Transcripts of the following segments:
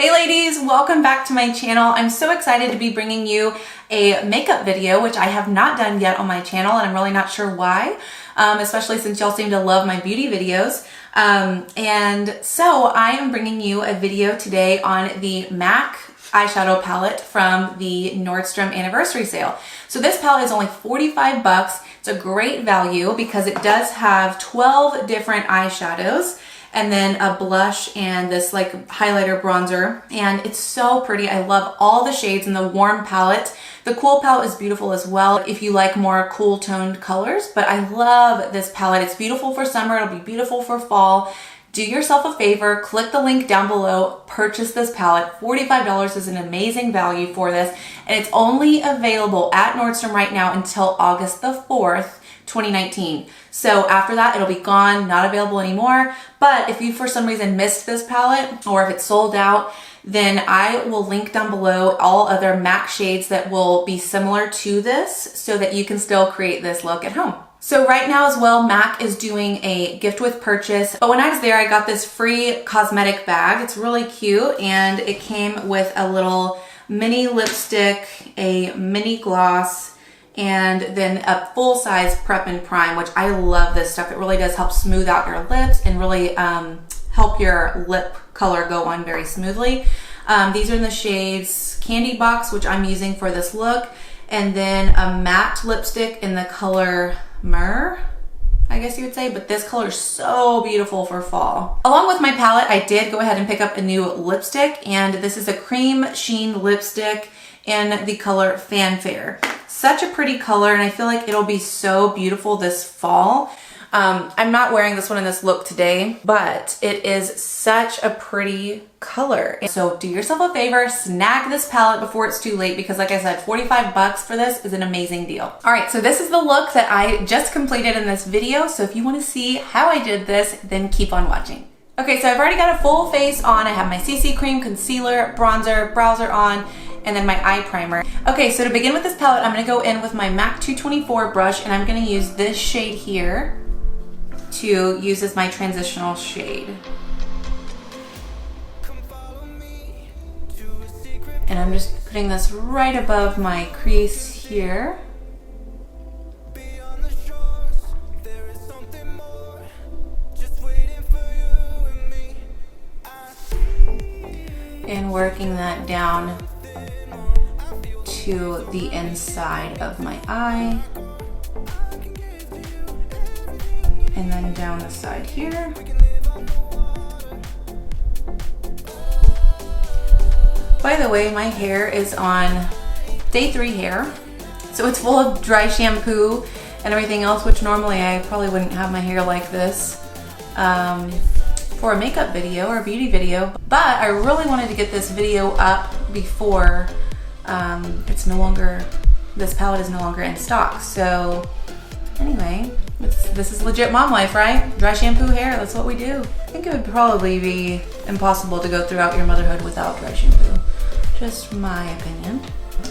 Hey ladies, welcome back to my channel. I'm so excited to be bringing you a makeup video, which I have not done yet on my channel, and I'm really not sure why, especially since y'all seem to love my beauty videos. And so I am bringing you a video today on the MAC eyeshadow palette from the Nordstrom Anniversary Sale. So this palette is only 45 bucks. It's a great value because it does have 12 different eyeshadows, and then a blush and this like highlighter bronzer, and it's so pretty. I love all the shades in the warm palette. The cool palette is beautiful as well if you like more cool toned colors, but I love this palette. It's beautiful for summer, it'll be beautiful for fall. Do yourself a favor, click the link down below, purchase this palette. $45 is an amazing value for this, and it's only available at Nordstrom right now until August the 4th, 2019. So after that, it'll be gone, not available anymore. But if you for some reason missed this palette, or if it's sold out, then I will link down below all other MAC shades that will be similar to this so that you can still create this look at home. So right now as well, MAC is doing a gift with purchase. But when I was there, I got this free cosmetic bag. It's really cute, and it came with a little mini lipstick, a mini gloss, and then a full-size prep and prime, which I love this stuff. It really does help smooth out your lips and really help your lip color go on very smoothly. These are in the shades Candy Box, which I'm using for this look, and then a matte lipstick in the color Myrrh, I guess you would say, but this color is so beautiful for fall. Along with my palette, I did go ahead and pick up a new lipstick, and this is a cream sheen lipstick in the color Fanfare. Such a pretty color, and I feel like it'll be so beautiful this fall. I'm not wearing this one in this look today, but it is such a pretty color. So do yourself a favor, snag this palette before it's too late, because like I said, 45 bucks for this is an amazing deal. All right, so this is the look that I just completed in this video. So if you want to see how I did this, then keep on watching. Okay, so I've already got a full face on. I have my CC cream, concealer, bronzer, browser on, and then my eye primer. Okay, so to begin with this palette, I'm gonna go in with my MAC 224 brush, and I'm gonna use this shade here to use as my transitional shade. And I'm just putting this right above my crease here. And working that down to the inside of my eye, and then down the side here. By the way, my hair is on day 3 hair, so it's full of dry shampoo and everything else, which normally I probably wouldn't have my hair like this for a makeup video or a beauty video, but I really wanted to get this video up before this palette is no longer in stock. So anyway, this is legit mom life, right? Dry shampoo hair, that's what we do. I think it would probably be impossible to go throughout your motherhood without dry shampoo. Just my opinion.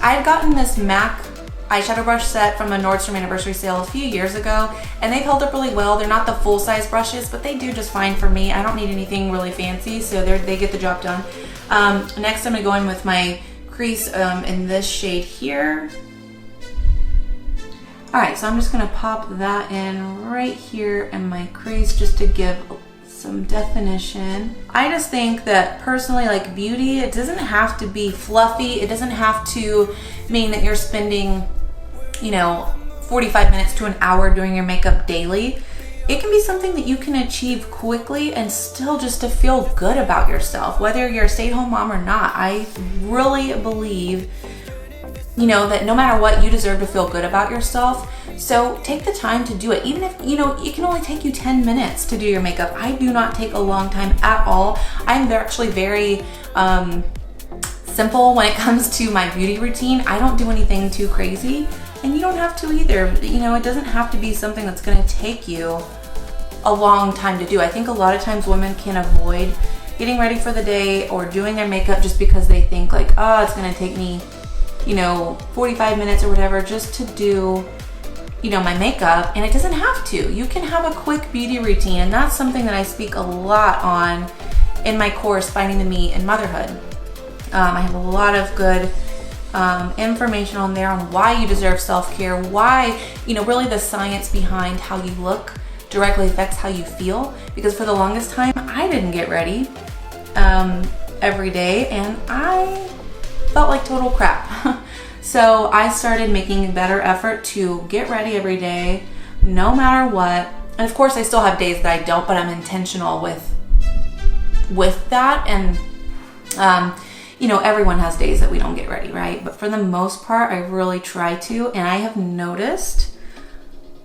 I had gotten this MAC eyeshadow brush set from a Nordstrom Anniversary Sale a few years ago, and they've held up really well. They're not the full-size brushes, but they do just fine for me. I don't need anything really fancy, so they get the job done. Next, I'm gonna go in with my crease in this shade here. All right, so I'm just gonna pop that in right here in my crease just to give some definition. I just think that personally, like beauty, it doesn't have to be fluffy. It doesn't have to mean that you're spending, 45 minutes to an hour doing your makeup daily. It can be something that you can achieve quickly and still just to feel good about yourself, whether you're a stay-at-home mom or not. I really believe that no matter what, you deserve to feel good about yourself. So take the time to do it. Even if, it can only take you 10 minutes to do your makeup. I do not take a long time at all. I'm actually very simple when it comes to my beauty routine. I don't do anything too crazy, and you don't have to either. It doesn't have to be something that's gonna take you a long time to do. I think a lot of times women can avoid getting ready for the day or doing their makeup just because they think like, oh, it's gonna take me 45 minutes or whatever just to do my makeup, and it doesn't have to. You can have a quick beauty routine, and that's something that I speak a lot on in my course, Finding the Me in Motherhood. I have a lot of good information on there on why you deserve self-care, why, you know, really the science behind how you look directly affects how you feel. Because for the longest time, I didn't get ready every day, and I felt like total crap. So I started making a better effort to get ready every day, no matter what. And of course, I still have days that I don't, but I'm intentional with that. And you know, everyone has days that we don't get ready, right? But for the most part, I really try to. And I have noticed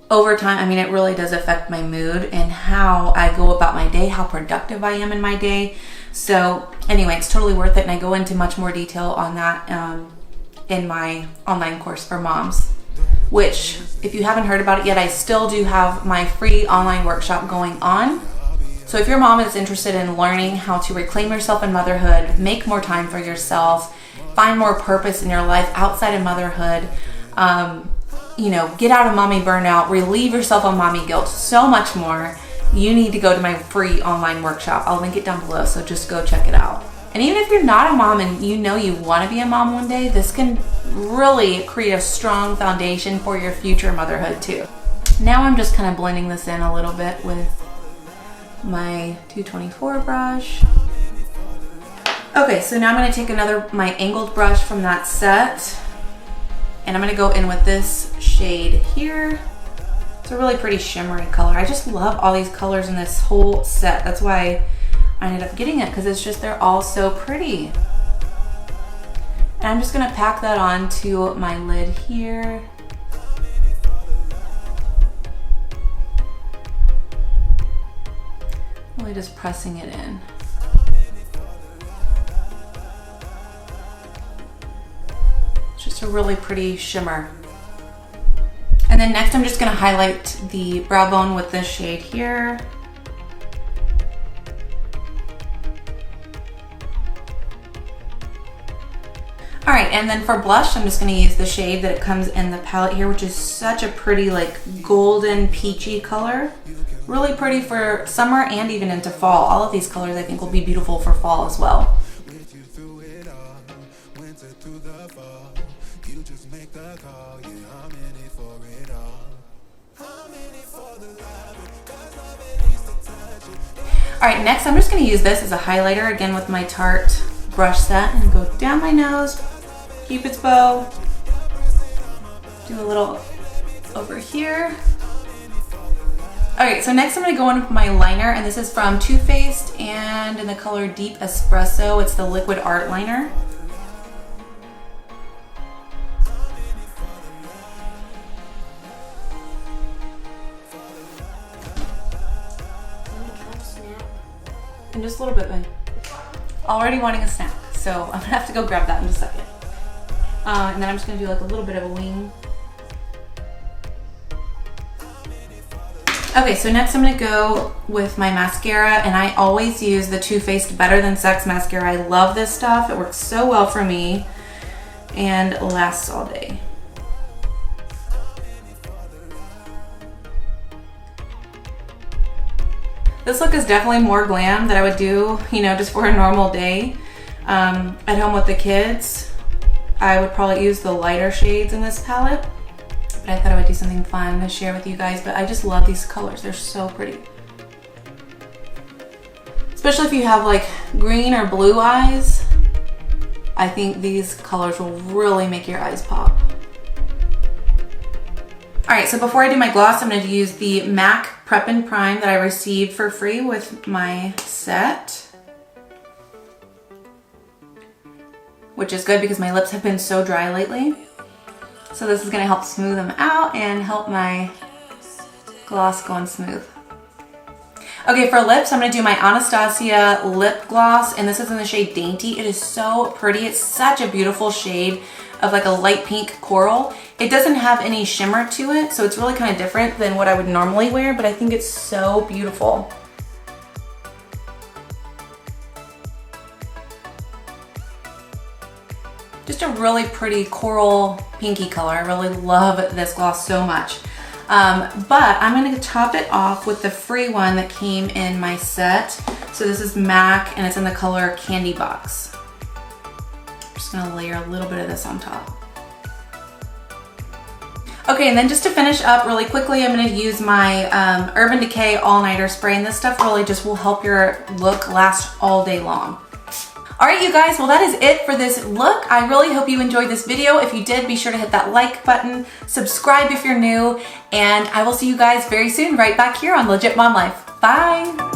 over time, I mean, it really does affect my mood and how I go about my day, how productive I am in my day. So anyway, it's totally worth it. And I go into much more detail on that in my online course for moms, which if you haven't heard about it yet, I still do have my free online workshop going on. So if your mom is interested in learning how to reclaim yourself in motherhood, make more time for yourself, find more purpose in your life outside of motherhood, you know, get out of mommy burnout, relieve yourself of mommy guilt, so much more, you need to go to my free online workshop. I'll link it down below, so just go check it out. And even if you're not a mom and you know you want to be a mom one day, this can really create a strong foundation for your future motherhood too. Now I'm just kind of blending this in a little bit with my 224 brush. Okay, so now I'm going to take my angled brush from that set, and I'm going to go in with this shade here. It's a really pretty shimmery color. I just love all these colors in this whole set. That's why I ended up getting it, because it's just, they're all so pretty. And I'm just going to pack that onto my lid here. Really just pressing it in. It's just a really pretty shimmer. And then next I'm just going to highlight the brow bone with this shade here. All right, and then for blush, I'm just going to use the shade that it comes in the palette here, which is such a pretty like golden peachy color. Really pretty for summer and even into fall. All of these colors I think will be beautiful for fall as well. All right, next I'm just going to use this as a highlighter again with my Tarte brush set, and go down my nose, Cupid's bow, do a little over here. Alright, so next I'm going to go in with my liner, and this is from Too Faced and in the color Deep Espresso. It's the liquid art liner. And just a little bit, babe. Already wanting a snack, so I'm gonna have to go grab that in just a second. And then I'm just gonna do like a little bit of a wing. Okay, so next I'm gonna go with my mascara, and I always use the Too Faced Better Than Sex mascara. I love this stuff. It works so well for me and lasts all day. This look is definitely more glam than I would do, you know, just for a normal day. At home with the kids, I would probably use the lighter shades in this palette, but I thought I would do something fun to share with you guys. But I just love these colors. They're so pretty. Especially if you have like green or blue eyes, I think these colors will really make your eyes pop. All right, so before I do my gloss, I'm going to use the MAC Prep and Prime that I received for free with my set, which is good because my lips have been so dry lately. So this is going to help smooth them out and help my gloss go on smooth. Okay, for lips, I'm going to do my Anastasia lip gloss, and this is in the shade Dainty. It is so pretty. It's such a beautiful shade of like a light pink coral. It doesn't have any shimmer to it, so it's really kind of different than what I would normally wear, but I think it's so beautiful. Just a really pretty coral pinky color. I really love this gloss so much. But I'm going to top it off with the free one that came in my set. So this is MAC, and it's in the color Candy Box. Just gonna layer a little bit of this on top. Okay, and then just to finish up really quickly, I'm gonna use my Urban Decay All-Nighter Spray, and this stuff really just will help your look last all day long. All right, you guys, well, that is it for this look. I really hope you enjoyed this video. If you did, be sure to hit that like button, subscribe if you're new, and I will see you guys very soon right back here on Legit Mom Life. Bye.